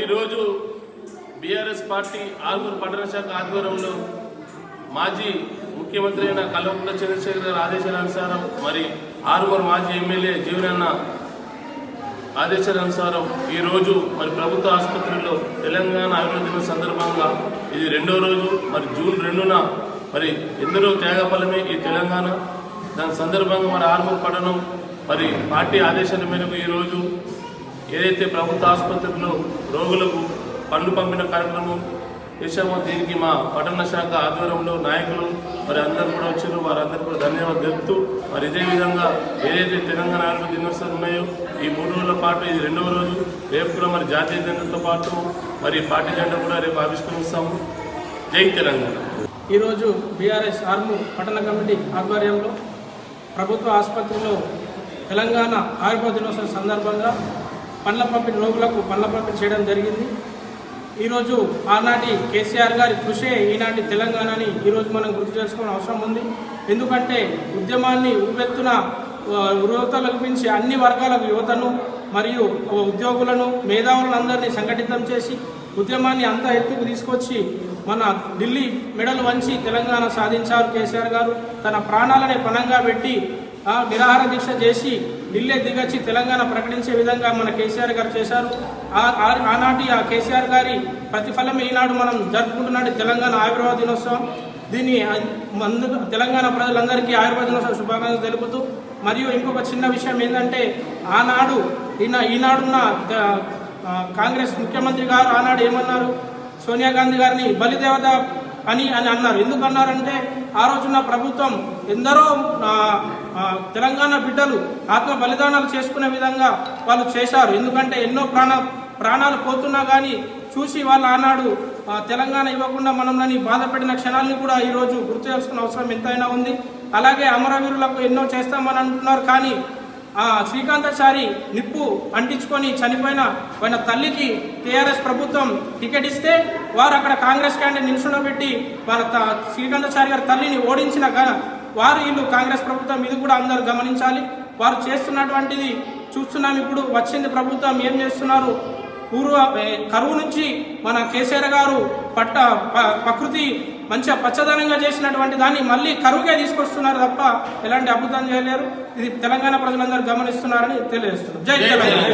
ఈరోజు BRS party Armoor పట్టణ శాఖ ఆధ్వర్యంలో మాజీ ముఖ్యమంత్రి అయిన కల్వకుంట్ల చంద్రశేఖర్ గారి ఆదేశానుసారం మరి ఆర్మూర్ మాజీ ఎమ్మెల్యే జీవనన్న ఆదేశానుసారం ఈరోజు మరి ప్రభుత్వ ఆసుపత్రిలో తెలంగాణ ఆయుర్వేద దినం సందర్భంగా ఇది రెండో రోజు మరి జూన్ 2న మరి ఎందరో త్యాగఫలమే ఈ తెలంగాణ. దాని సందర్భంగా మరి ఆర్మూర్ పట్టణం మరి పార్టీ ఆదేశాల మేరకు ఈరోజు ఏదైతే ప్రభుత్వ ఆసుపత్రిలో రోగులకు పనులు పంపిన కార్యక్రమం చేశామో దీనికి మా పట్టణ శాఖ ఆధ్వర్యంలో నాయకులు మరి అందరూ కూడా వచ్చారు. వారందరూ కూడా ధన్యవాదాలు తెలుపుతూ మరి ఇదే విధంగా ఏదైతే తెలంగాణ ఆరోగ్య దినోత్సవం ఉన్నాయో ఈ 3 రోజుల పాటు ఇది రెండవ రోజు. రేపు కూడా మరి జాతీయ జెండాతో పాటు మరి పార్టీ జెండా కూడా రేపు ఆవిష్కరిస్తాము. జై తెలంగాణ. ఈరోజు బీఆర్ఎస్ ఆర్మూర్ పట్టణ కమిటీ ఆధ్వర్యంలో ప్రభుత్వ ఆసుపత్రిలో తెలంగాణ ఆయుర్వేద దినోత్సవం సందర్భంగా పండ్ల పంపిణీ రోగులకు పండ్ల పంపిణీ చేయడం జరిగింది. ఈరోజు ఆనాటి కేసీఆర్ గారి కృషే ఈనాటి తెలంగాణని ఈరోజు మనం గుర్తు చేసుకోవడం అవసరం ఉంది. ఎందుకంటే ఉద్యమాన్ని ఉవ్వెత్తున యువతలకు మించి అన్ని వర్గాలకు యువతను మరియు ఉద్యోగులను మేధావులను అందరినీ సంఘటితం చేసి ఉద్యమాన్ని అంతా ఎత్తుకు తీసుకొచ్చి మన ఢిల్లీ మెడలు వంచి తెలంగాణ సాధించారు కేసీఆర్ గారు. తన ప్రాణాలనే పణంగా పెట్టి నిరాహార దీక్ష చేసి ఢిల్లీ దిగొచ్చి తెలంగాణ ప్రకటించే విధంగా మన కేసీఆర్ గారు చేశారు. ఆనాటి ఆ కేసీఆర్ గారి ప్రతిఫలం ఈనాడు మనం జరుపుకుంటున్నాడు తెలంగాణ ఆయుర్వేద దినోత్సవం. దీన్ని తెలంగాణ ప్రజలందరికీ ఆయుర్వేద దినోత్సవ శుభాకాంక్షలు తెలుపుతూ మరియు ఇంకొక చిన్న విషయం ఏంటంటే ఆనాడు ఈనాడున్న కాంగ్రెస్ ముఖ్యమంత్రి గారు ఆనాడు ఏమన్నారు, సోనియా గాంధీ గారిని బలిదేవత అని అన్నారు. ఎందుకు అన్నారంటే ఆ రోజున ప్రభుత్వం ఎందరో తెలంగాణ బిడ్డలు ఆత్మ బలిదానాలు చేసుకునే విధంగా వాళ్ళు చేశారు. ఎందుకంటే ఎన్నో ప్రాణాలు పోతున్నా కానీ చూసి వాళ్ళు ఆనాడు తెలంగాణ ఇవ్వకుండా మనల్ని బాధపడిన క్షణాలను కూడా ఈరోజు గుర్తు చేసుకునే అవసరం ఎంతైనా ఉంది. అలాగే అమరవీరులకు ఎన్నో చేస్తామని అంటున్నారు, కానీ శ్రీకాంతాచారి నిప్పు అంటించుకొని చనిపోయిన తల్లికి టీఆర్ఎస్ ప్రభుత్వం టికెట్ ఇస్తే వారు అక్కడ కాంగ్రెస్ క్యాండిడేట్ నిల్చుండబెట్టి వాళ్ళ శ్రీకాంతాచారి గారి తల్లిని ఓడించిన వారు వీళ్ళు కాంగ్రెస్ ప్రభుత్వం ఇది కూడా అందరూ గమనించాలి. వారు చేస్తున్నటువంటిది చూస్తున్నాం. ఇప్పుడు వచ్చింది ప్రభుత్వం ఏం చేస్తున్నారు, కరువు నుంచి మన కేసీఆర్ గారు ప్రకృతి మంచిగా పచ్చదనంగా చేసినటువంటి దాన్ని మళ్ళీ కరువుగా తీసుకొస్తున్నారు తప్ప ఎలాంటి అద్భుతం చేయలేరు. ఇది తెలంగాణ ప్రజలందరూ గమనిస్తున్నారని తెలియజేస్తున్నారు. జై తెలంగాణ.